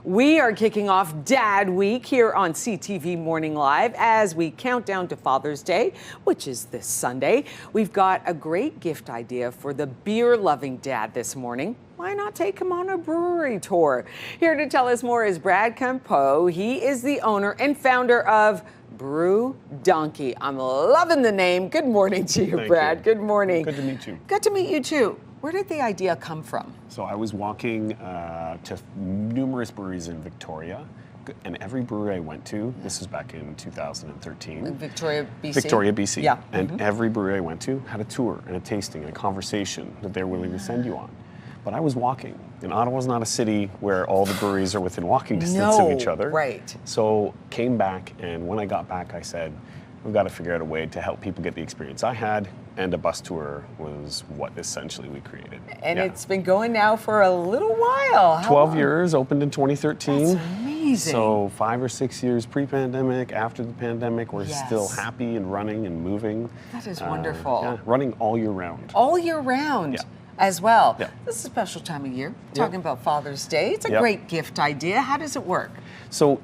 We are kicking off Dad Week here on CTV Morning Live as we count down to Father's Day, which is this Sunday. We've got a great gift idea for the beer-loving dad this morning. Why not take him on a brewery tour? Here to tell us more is Brad Campeau. He is the owner and founder of Brew Donkey. I'm loving the name. Good morning to you, Brad. Good morning. Good to meet you. Good to meet you too. Where did the idea come from? So I was walking to numerous breweries in Victoria, and every brewery I went to, this was back in 2013. In Victoria, BC? Victoria, BC. Yeah. And every brewery I went to had a tour and a tasting and a conversation that they're willing to send you on. But I was walking, and Ottawa's not a city where all the breweries are within walking distance of each other. Right. So came back, and when I got back, I said, we've got to figure out a way to help people get the experience I had, and a bus tour was what essentially we created. And it's been going now for a little while. How 12 long? years, opened in 2013. That's amazing. So 5 or 6 years pre-pandemic, after the pandemic, we're still happy and running and moving. That is wonderful. Yeah, running all year round. All year round. Yeah. As well. Yeah. This is a special time of year. Talking about Father's Day. It's a Yep. great gift idea. How does it work? So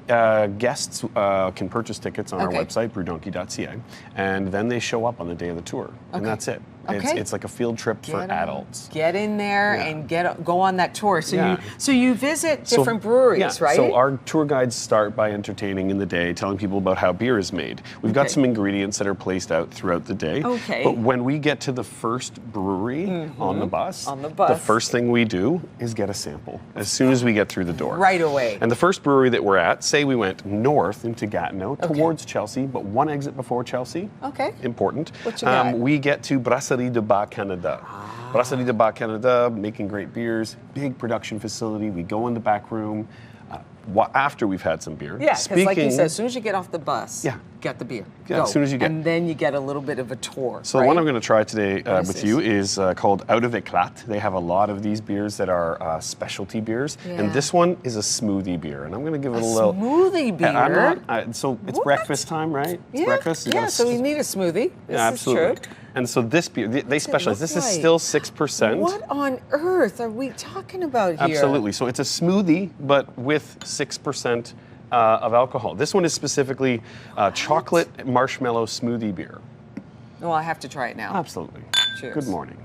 guests can purchase tickets on our website, brewdonkey.ca, and then they show up on the day of the tour, and that's it. It's like a field trip for adults. Get in there and go on that tour. So you visit So- different breweries, right? So our tour guides start by entertaining in the day, telling people about how beer is made. We've got some ingredients that are placed out throughout the day. Okay. But when we get to the first brewery on the bus, the first thing we do is get a sample as soon as we get through the door. Right away. And the first brewery that we're at, say we went north into Gatineau towards Chelsea, but one exit before Chelsea. Okay. Important. What you got? We get to Brasserie de Bas Canada. Brasserie de Bas Canada, making great beers, big production facility. We go in the back room after we've had some beer. Yeah, because like you said, as soon as you get off the bus, get the beer. Yeah, as soon as you get. And then you get a little bit of a tour. So the one I'm going to try today with you is called Out of Éclat. They have a lot of these beers that are specialty beers. Yeah. And this one is a smoothie beer. And I'm going to give it a little... smoothie beer? So it's breakfast time, right? It's breakfast. Yeah, so you need a smoothie. This absolutely. is true. And so this beer, they specialize. This is still 6%. What on earth are we talking about here? Absolutely. So it's a smoothie, but with 6% of alcohol. This one is specifically chocolate marshmallow smoothie beer. Well, I have to try it now. Absolutely. Cheers. Good morning.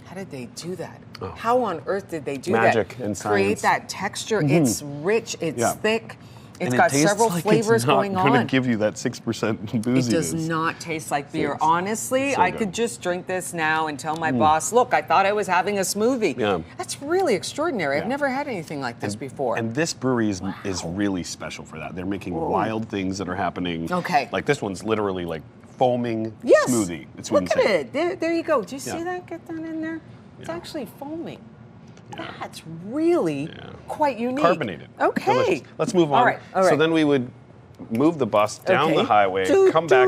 How did they do that? How on earth did they do Magic that? and Create science. that texture. It's rich. It's thick. It's got tastes several like flavors going It's not going on. to give you that 6% booziness. It does not taste like beer. Honestly, so I good. could just drink this now and tell my boss, look, I thought I was having a smoothie. Yeah. That's really extraordinary. I've never had anything like this before. And this brewery is really special for that. They're making wild things that are happening. Okay. Like this one's literally like foaming smoothie. It's Look insane. at it. There you go. Do you see that? Get that in there? It's actually foaming. Yeah. That's really quite unique. Carbonated. Okay. Delicious. Let's move on. All right. So then we would move the bus down the highway, Doo, come back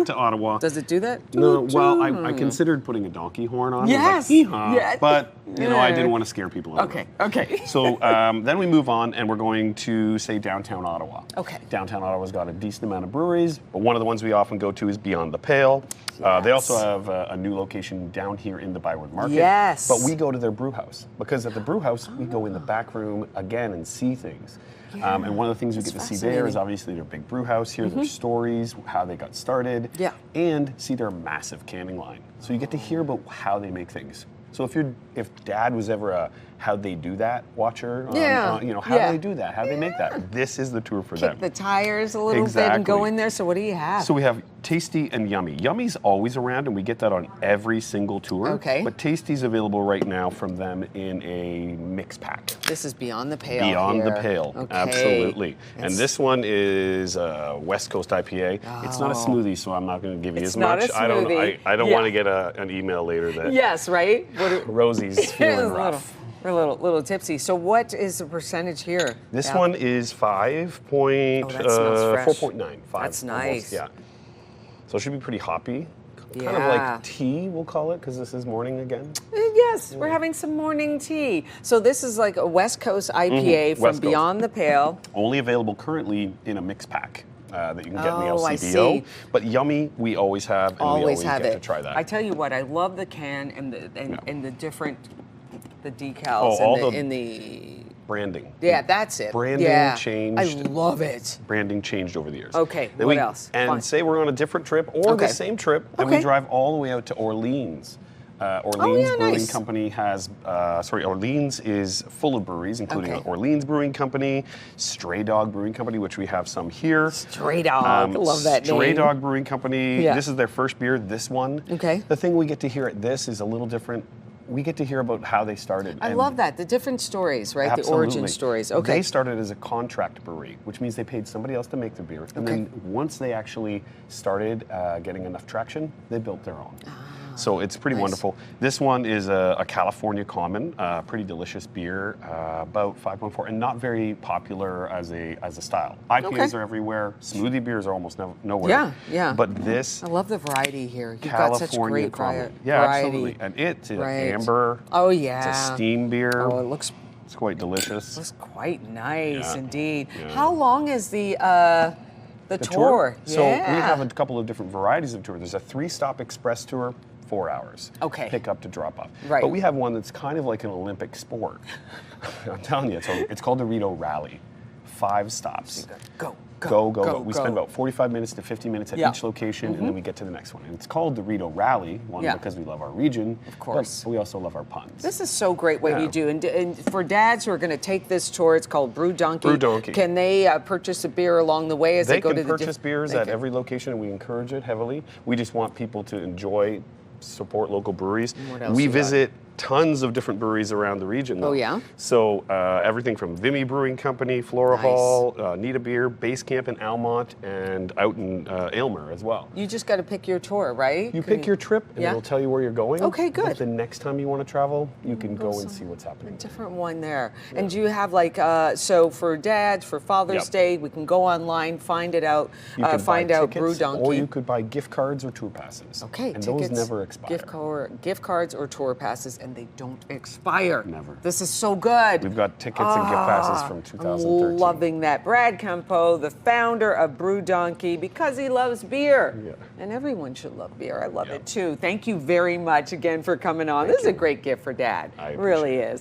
to Ottawa. Does it do that? No, well, I considered putting a donkey horn on. Yes. I was like, Yeah. But, I didn't want to scare people. Okay. So then we move on, and we're going to, say, downtown Ottawa. Okay. Downtown Ottawa's got a decent amount of breweries, but one of the ones we often go to is Beyond the Pale. They also have a new location down here in the Byward Market. Yes. But we go to their brew house, because at the brew house, we go in the back room again and see things. And one of the things we get to see there is obviously their big brew house, hear their stories, how they got started, and see their massive canning line. So you get to hear about how they make things. So if Dad was ever a how'd they do that watcher, how do they do that? How do they make that? This is the tour for them. Kick the tires a little bit and go in there. So what do you have? So we have Tasty and Yummy. Yummy's always around, and we get that on every single tour. Okay. But Tasty's available right now from them in a mix pack. This is Beyond the Pale. Beyond here. the Pale, Okay. absolutely. And this one is West Coast IPA. It's not a smoothie, so I'm not going to give you as not much. a smoothie. I don't want to get an email later that Yes, right? Rosie's feeling rough. We're a little tipsy. So what is the percentage here? This one is 4.9. That's nice. Yeah. So it should be pretty hoppy. Yeah. Kind of like tea, we'll call it, because this is morning again. Yes, we're having some morning tea. So this is like a West Coast IPA from Beyond the Pale. Only available currently in a mix pack. That you can get in the I LCBO. see. But Yummy, we always have, and we always get to try that. I tell you what, I love the can and the different The decals in the branding. Yeah, that's it. Branding changed. I love it. Branding changed over the years. Okay, Then what else? And Fine. say we're on a different trip or the same trip, and we drive all the way out to Orleans. Orleans Brewing Company has, Orleans is full of breweries, including Orleans Brewing Company, Stray Dog Brewing Company, which we have some here. Stray Dog, I love that name. Stray Dog Brewing Company, this is their first beer, this one. Okay. The thing we get to hear at this is a little different. We get to hear about how they started. I love that, the different stories, right? Absolutely. The origin stories. Okay. They started as a contract brewery, which means they paid somebody else to make the beer. And then once they actually started getting enough traction, they built their own. So it's pretty wonderful. This one is a California Common, pretty delicious beer, about 5.4, and not very popular as a style. IPAs are everywhere. Smoothie beers are almost nowhere. Yeah, yeah. But this, I love the variety here. You've California got such great Common. variety. Absolutely. And it's amber. Oh yeah. It's a steam beer. Oh, it looks. It's quite delicious. Looks quite nice indeed. Yeah. How long is the tour? So we have a couple of different varieties of tour. There's a 3-stop express tour. 4 hours. Okay. Pick up to drop off. Right. But we have one that's kind of like an Olympic sport. I'm telling you, it's called the Rito Rally. 5 stops. Go. We spend about 45 minutes to 50 minutes at each location, and then we get to the next one. And it's called the Rito Rally, because we love our region. Of course. But we also love our puns. This is so great what you do. And for dads who are going to take this tour, it's called Brew Donkey. Brew Donkey. Can they purchase a beer along the way as they go to the... They can purchase beers at every location, and we encourage it heavily. We just want people to support local breweries. We visit tons of different breweries around the region. Though. Oh, yeah? So everything from Vimy Brewing Company, Flora Hall, Nita Beer, Base Camp in Almont, and out in Aylmer as well. You just got to pick your tour, right? You pick your trip, and it'll tell you where you're going. Okay, good. But the next time you want to travel, you can go and see what's happening. A different one there. Yeah. And do you have so for dads, for Father's Day, we can go online, find it out, find out Brew Donkey. Or you could buy gift cards or tour passes. Okay, and tickets, those never expire. Gift cards or tour passes, and they don't expire. Never. This is so good. We've got tickets and gift passes from 2013. I'm loving that. Brad Campo, the founder of Brew Donkey, because he loves beer. Yeah. And everyone should love beer. I love it too. Thank you very much again for coming on. This is a great gift for Dad. It really is.